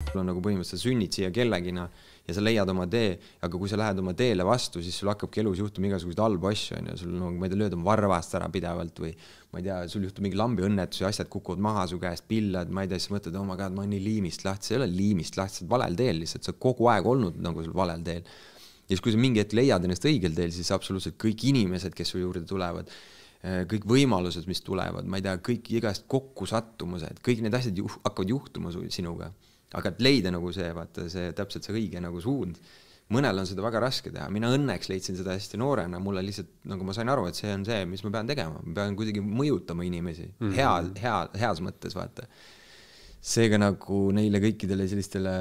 sul on nagu põhimõtteliselt sünnid siia kellegina ja sa leiad oma tee, aga kui sa lähed oma teele vastu, siis sul hakkabki elus juhtuma igasuguseid halbu asju, on ju, sul nagu, ma ei tea, lööd oma varvast ära pidevalt või ma ei tea, sul juhtub mingi lambi õnnetus ja asjad kukuvad maha su käest, pillad, ma ei tea, siis mõtled, oh my god, ma olen nii liimist lahti, see ei ole liimist lahti, sa oled valel teel lihtsalt, sa oled kogu aeg olnud nagu sul valel teel. Ja siis kui sa mingi hetk leiad ennast õigel teel, siis absoluutselt kõik inimesed, kes su juurde tulevad, kõik võimalused, mis tulevad, ma ei tea, kõik igast kokkusattumused, kõik need asjad hakkavad juhtuma sinuga. Aga et leida nagu see, vaata, see täpselt see õige nagu suund. Mõnel on seda väga raske teha. Mina õnneks leidsin seda hästi noorena. Mulle lihtsalt, nagu ma sain aru, et see on see, mis ma pean tegema. Ma pean kuidagi mõjutama inimesi. Heas mõttes, vaata. Seega nagu neile kõikidele sellistele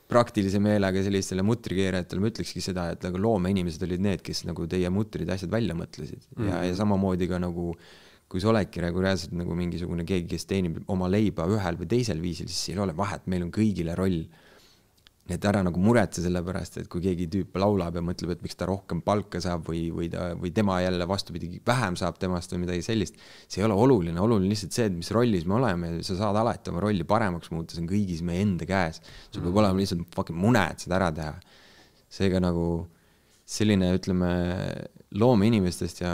praktilise meelega sellistele mutrikeerajatele ma ütlekski seda, et nagu loomeinimesed olid need, kes nagu teie mutrid asjad välja mõtlesid. Ja samamoodi ka nagu kui sa oledki reaalselt nagu mingisugune keegi, kes teenib oma leiba ühel või teisel viisil, siis ei ole vahet, meil on kõigile roll. Nii et ära nagu muretse selle pärast, et kui keegi tüüp laulab ja mõtleb, et miks ta rohkem palka saab või tema jälle vastupidi vähem saab temast või midagi sellist, see ei ole oluline. Oluline lihtsalt see, et mis rollis me oleme, sa saad alati oma rolli paremaks muuta, see on kõigis meie enda käes. Sul peab olema lihtsalt fucking mune, et seda ära teha. Seega nagu selline, ütleme, loomeinimestest ja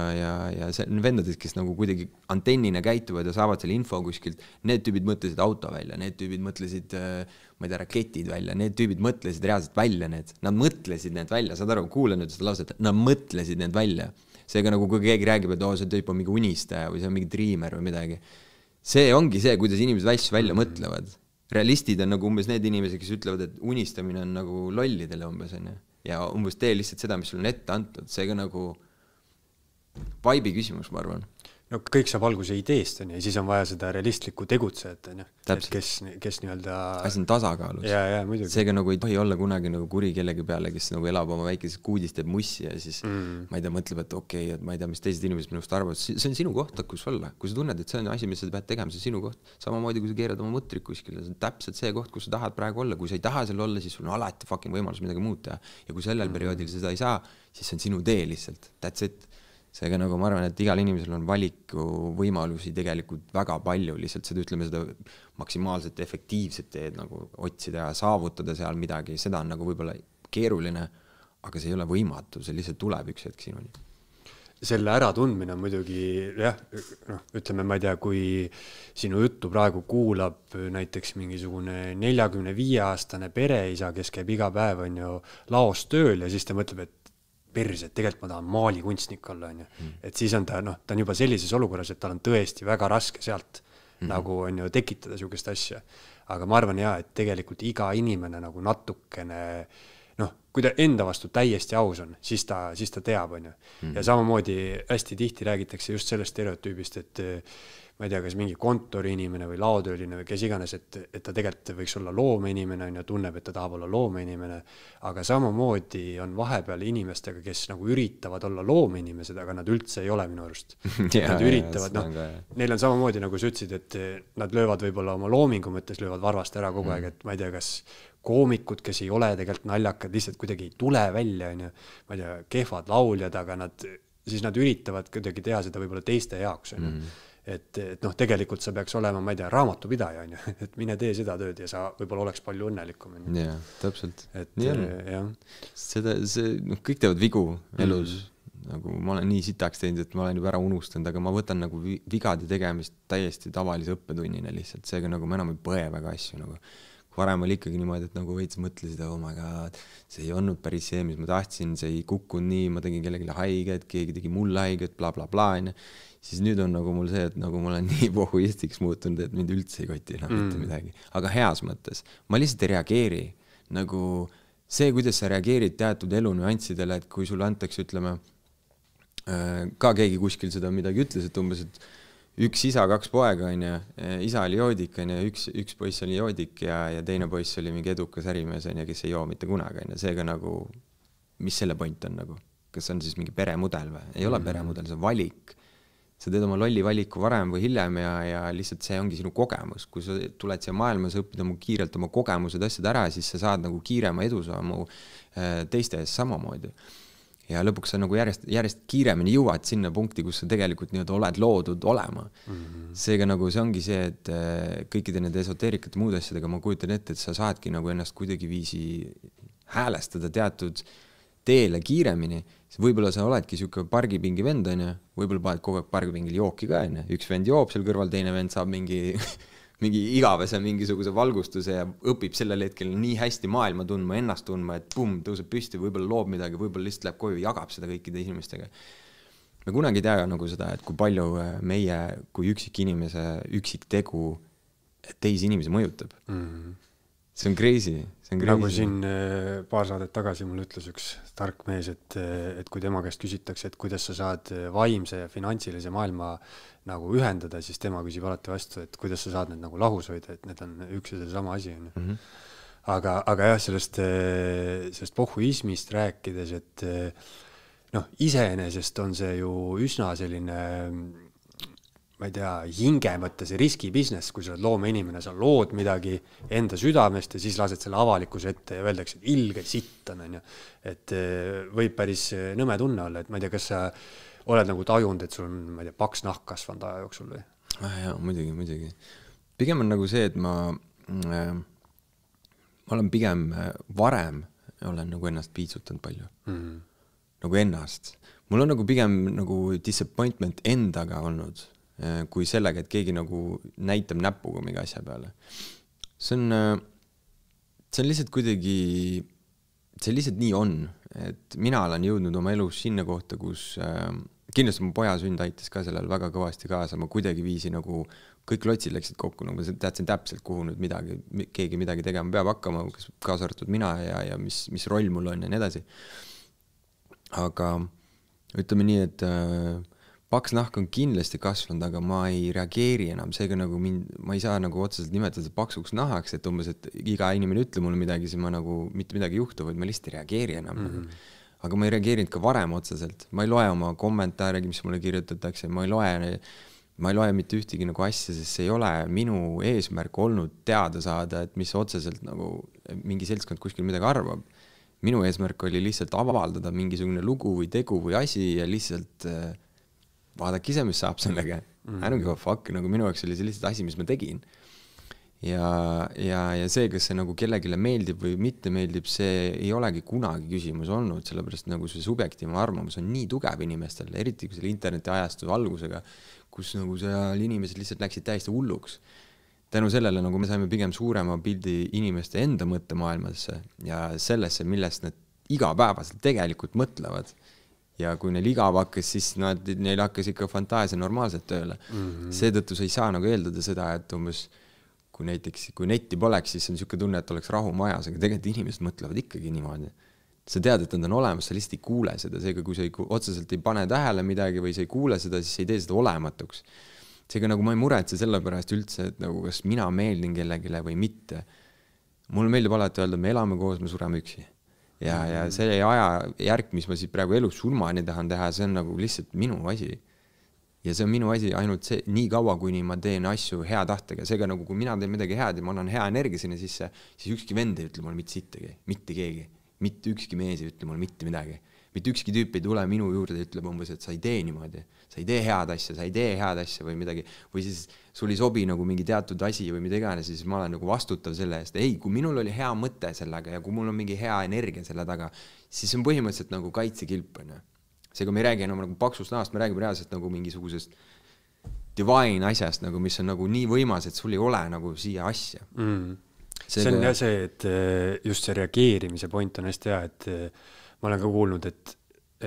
vendadest, kes nagu kuidagi antennina käituvad ja saavad selle info kuskilt, need tüübid mõtlesid auto välja, need tüübid mõtlesid, ma ei tea, raketid välja, need tüübid mõtlesid reaalselt välja need. Nad mõtlesid need välja, saad aru, kuule nüüd seda lauset, nad mõtlesid need välja. Seega nagu kui keegi räägib, et see tüüp on mingi unistaja või see on mingi dreamer või midagi. See ongi see, kuidas inimesed asju välja mõtlevad. Realistid on nagu umbes need inimesed, kes ütlevad, et unistamine on nagu lollidele umbes, on. Ja umbes tee lihtsalt seda, mis sul on ette antud. Seega nagu vaibi küsimus, ma arvan. No kõik saab alguse ideest, ja siis on vaja seda realistlikku tegutsejat, kes nii-öelda... Asi on tasakaalus. Ja, muidugi. Seega nagu ei tohi olla kunagi nagu kuri kellegi peale, kes nagu elab oma väikeses kuudis, teeb mussi ja siis ma ei tea, mõtleb, et okei, et ma ei tea, mis teised inimesed minust arvavad. See on sinu koht, kus olla. Kui sa tunned, et see on asi, mis sa pead tegema, see on sinu koht. Samamoodi, kui sa keerad oma mõtrik kuskile, see on täpselt see koht, kus sa tahad praegu olla. Kui sa ei taha seal olla, siis sul on alati fucking võimalus midagi muud teha. Ja kui sellel perioodil seda ei saa, siis see on sinu tee lihtsalt. That's it. Seega nagu ma arvan, et igal inimesel on valiku võimalusi tegelikult väga palju, lihtsalt seda, ütleme, seda maksimaalselt efektiivset teed nagu otsida ja saavutada seal midagi, seda on nagu võib-olla keeruline, aga see ei ole võimatu, see lihtsalt tuleb üks hetk sinuni. Selle äratundmine on muidugi, jah, ütleme, ma ei tea, kui sinu juttu praegu kuulab näiteks mingisugune 45-aastane pereisa, kes käib iga päev on ju laos tööl ja siis ta mõtleb, et perse, et tegelikult ma tahan maalikunstnik olla, on ju. Et siis on ta on juba sellises olukorras, et tal on tõesti väga raske sealt nagu on ju tekitada sugust asja. Aga ma arvan et tegelikult iga inimene nagu natukene, kui ta enda vastu täiesti aus on, siis ta teab, on ju. Ja samamoodi hästi tihti räägitakse just sellest stereotüübist, et ma ei tea, kas mingi kontoriinimene või laotööline või kes iganes, et ta tegelikult võiks olla loomeinimene ja tunneb, et ta tahab olla loomeinimene, aga samamoodi on vahepeal inimestega, kes nagu üritavad olla loomeinimesed, aga nad üldse ei ole minu arust. Nad üritavad, neil on samamoodi, nagu sa ütlesid, et nad löövad võib-olla oma loomingu mõttes, löövad varvast ära kogu aeg, et ma ei tea, kas koomikud, kes ei ole tegelikult naljakad, lihtsalt kuidagi ei tule välja, ma ei tea, kehvad lauljad, aga siis nad üritavad kuidagi teha seda võib-olla teiste jaoks, et tegelikult sa peaks olema, ma ei tea, raamatupidaja, et mine tee seda tööd ja sa võib-olla oleks palju õnnelikum. Jaa, täpselt. Kõik teevad vigu elus. Nagu ma olen nii sitaks teinud, et ma olen juba ära unustanud, aga ma võtan nagu vigade tegemist täiesti tavalise õppetunnina lihtsalt. Seega nagu ma enam ei põe väga asju. Nagu. Varem oli ikkagi niimoodi, et nagu veits mõtlesid, oh my god, see ei olnud päris see, mis ma tahtsin, see ei kukkunud nii, ma tegin kellelegi haiget, keegi tegi mulle haiget, bla bla bla. Siis nüüd on nagu mul see, et nagu ma olen nii pohhuistiks muutunud, et mind üldse ei koti mitte midagi. Aga heas mõttes. Ma lihtsalt ei reageeri. Nagu see, kuidas sa reageerid teatud elu nüanssidele, et kui sulle antakse, ütleme, ka keegi kuskil seda midagi ütles, et umbes, et üks isa, 2 poega, isa oli joodik, üks poiss oli joodik ja teine poiss oli mingi edukas ärimees, kes ei joo mitte kunagi. Seega nagu, mis selle point on nagu? Kas on siis mingi peremudel või? Ei ole peremudel, see on valik. Sa teed oma lolli valiku varem või hiljem ja lihtsalt see ongi sinu kogemus. Kui sa tuled siia maailma, sa õpid kiirelt oma kogemused asjad ära, siis sa saad nagu kiirema edusammu teiste ees samamoodi. ja lõpuks sa nagu järjest kiiremini jõuad sinna punkti, kus sa tegelikult nii-öelda oled loodud olema. Seega nagu see ongi see, et kõikide nende esoteerikate muud asjadega ma kujutan ette, et sa saadki nagu ennast kuidagi viisi häälestada teatud teele kiiremini, siis võib-olla sa oledki siuke pargipingi vend, võib-olla paned kogu aeg pargipingil jooki ka, üks vend joob seal kõrval, teine vend saab mingi igavese mingisuguse valgustuse ja õpib sellel hetkel nii hästi maailma tundma, ennast tundma, et tõuseb püsti, võib-olla loob midagi, võib-olla lihtsalt läheb koju ja jagab seda kõikide inimestega. Me kunagi ei tea nagu seda, et kui palju meie kui üksik tegu teisi inimesi mõjutab. See on crazy. Nagu siin paar saadet tagasi mul ütles üks tark mees, et kui tema käest küsitakse, et kuidas sa saad vaimse ja finantsilise maailma nagu ühendada, siis tema küsib alati vastu, et kuidas sa saad need nagu lahus hoida, et need on üks ja sama asi. Aga jah, sellest pohhuismist rääkides, et iseenesest on see ju üsna selline, ma ei tea, hinge mõttes riskibusiness, kui sa oled loomeinimene, sa lood midagi enda südamest ja siis lased selle avalikkuse ette ja öeldakse, et ilge sitt on. Et võib päris nõme tunne olla, et ma ei tea, kas sa oled nagu tajunud, et sul on, ma ei tea, paks nahk kasvanud aja jooksul või? Jaa, muidugi. Pigem on nagu see, et ma olen pigem varem olen nagu ennast piitsutanud palju. Nagu ennast. Mul on nagu pigem nagu disappointment endaga olnud, kui sellega, et keegi nagu näitab näpuga mingi asja peale. See on lihtsalt kuidagi, see lihtsalt nii on, et mina olen jõudnud oma elus sinna kohta, kus kindlasti mu poja sünd aitas ka sellel väga kõvasti kaasa, ma kuidagi viisi nagu kõik lotsid läksid kokku, nagu ma teadsin täpselt, kuhu nüüd keegi midagi tegema peab hakkama, kaasa arvatud mina ja mis roll mul on ja nii edasi. Aga ütleme nii, et paks nahk on kindlasti kasvanud, aga ma ei reageeri enam, seega nagu ma ei saa nagu otseselt nimetada paksuks nahaks, et umbes, et iga inimene ütle mulle midagi, siis ma nagu mitte midagi juhtu, vaid ma lihtsalt ei reageeri enam. Aga ma ei reageerinud ka varem otseselt. Ma ei loe oma kommentaare, mis mulle kirjutatakse, ma ei loe mitte ühtegi nagu asja, sest see ei ole minu eesmärk olnud teada saada, et mis otseselt nagu mingi seltskond kuskil midagi arvab. Minu eesmärk oli lihtsalt avaldada mingisugune lugu või tegu või asi ja lihtsalt vaadake ise, mis saab sellega. I don't give a fuck, nagu minu jaoks oli see lihtsalt asi, mis ma tegin. Ja see, kas see nagu kellegile meeldib või mitte meeldib, see ei olegi kunagi küsimus olnud, sellepärast nagu see subjektiivne arvamus on nii tugev inimestel, eriti kui selle interneti ajastu algusega, kus nagu seal inimesed lihtsalt läksid täiesti hulluks. Tänu sellele nagu me saime pigem suurema pildi inimeste enda mõttemaailmasse ja sellesse, millest nad igapäevaselt tegelikult mõtlevad. Ja kui neil igav hakkas, siis neil hakkas ikka fantaasia normaalselt tööle. Seetõttu sa ei saa nagu eeldada seda, et umbes kui netti poleks, siis on niisugune tunne, et oleks rahu majas, aga tegelikult inimesed mõtlevad ikkagi niimoodi. Sa tead, et nad on olemas, sa lihtsalt ei kuule seda, seega kui sa otseselt ei pane tähele midagi või sa ei kuule seda, siis ei tee seda olematuks. Seega nagu ma ei muretse selle pärast üldse, et nagu kas mina meeldin kellegile või mitte. Mulle meeldib alati öelda, me elame koos, me sureme üksi. Ja see aja järk, mis ma siit praegu elus surmani tahan teha, see on nagu lihtsalt minu asi. Ja see on minu asi ainult see, nii kaua, kuni ma teen asju hea tahtega. Seega nagu kui mina teen midagi head ja ma annan hea energia sinna sisse, siis ükski vend ei ütle mulle mitte sittagi, mitte keegi. Mitte ükski mees ei ütle mulle mitte midagi. Mitte ükski tüüp ei tule minu juurde ja ütleb umbes, et sa ei tee niimoodi. Sa ei tee head asja või midagi. Või siis sul ei sobi nagu mingi teatud asi või mida iganes, siis ma olen nagu vastutav selle eest. Ei, kui minul oli hea mõte sellega ja kui mul on mingi hea energia selle taga, siis on põhimõtteliselt nagu kaitsekilp. Seega me ei räägi enam nagu paksust nahast, me räägime reaalselt nagu mingisugusest divine asjast, nagu, mis on nagu nii võimas, et sul ei ole nagu siia asja. See on jah see, et just see reageerimise point on hästi hea, et ma olen ka kuulnud,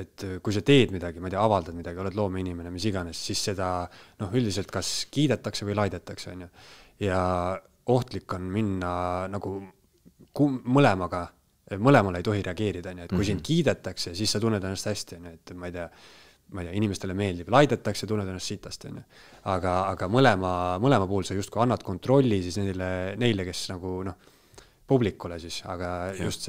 et kui sa teed midagi, ma ei tea, avaldad midagi, oled loomeinimene, mis iganes, siis seda üldiselt kas kiidetakse või laidetakse. Ja ohtlik on minna nagu mõlemale ei tohi reageerida. Et kui sind kiidetakse, siis sa tunned ennast hästi. Et ma ei tea, inimestele meeldib, laidetakse, tunned ennast sitast. Aga mõlema puhul sa justkui annad kontrolli siis neile, kes nagu publikule siis, aga just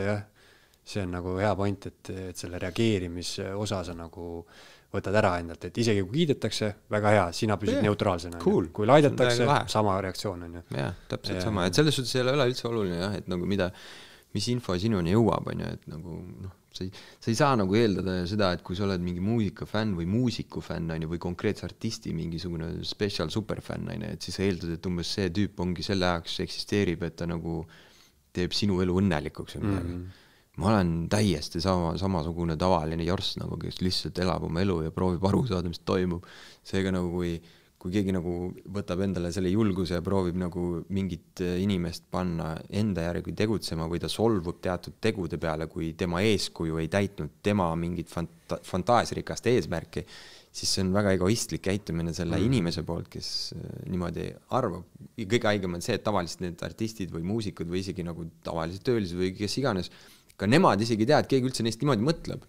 see on nagu hea point, et selle reageerimise osa sa nagu võtad ära endalt, et isegi kui kiidetakse, väga hea, sina püsid neutraalsena. Cool. Kui laidetakse, sama reaktsioon on. Jah, täpselt sama. Et selles suhtes ei ole üldse oluline, et nagu mis info sinuni jõuab, et nagu sa ei saa nagu eeldada seda, et kui sa oled mingi muusikafänn või muusikufänn on ju, või konkreetse artisti mingisugune special superfänn on ju, et siis sa eeldad, et umbes see tüüp ongi selle ajaks eksisteerib, et ta nagu teeb sinu elu õnnelikuks või midagi. Ma olen täiesti samasugune tavaline jorss, nagu kes lihtsalt elab oma elu ja proovib aru saada, mis toimub. Seega nagu kui keegi nagu võtab endale selle julguse ja proovib nagu mingit inimest panna enda järgi tegutsema või ta solvub teatud tegude peale, kui tema eeskuju ei täitnud tema mingit fantaasirikast eesmärki, siis see on väga egoistlik käitumine selle inimese poolt, kes niimoodi arvab. Kõige haigem on see, et tavaliselt need artistid või muusikud või isegi nagu tavalised töölised või kes iganes, ka nemad isegi teavad, et keegi üldse neist niimoodi mõtleb.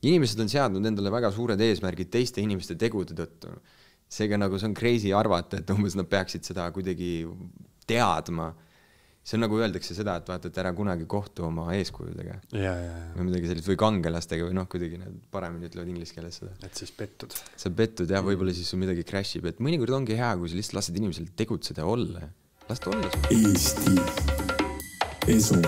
Inimesed on seadnud endale väga suured eesmärgid teiste inimeste tegude tõttu. Seega nagu see on crazy arvata, et umbes nad peaksid seda kuidagi teadma. See on nagu öeldakse seda, et vaata, et ära kunagi kohtu oma eeskujudega. Või midagi sellist või kangelastega või kuidagi need paremini ütlevad inglise keeles seda. Et siis pettud. Sa pettud ja võib-olla siis sul midagi crashib. Et mõnikord ongi hea, kui sa lihtsalt lased inimesel tegutseda ja olla. Las ta olla. Eesti Esu.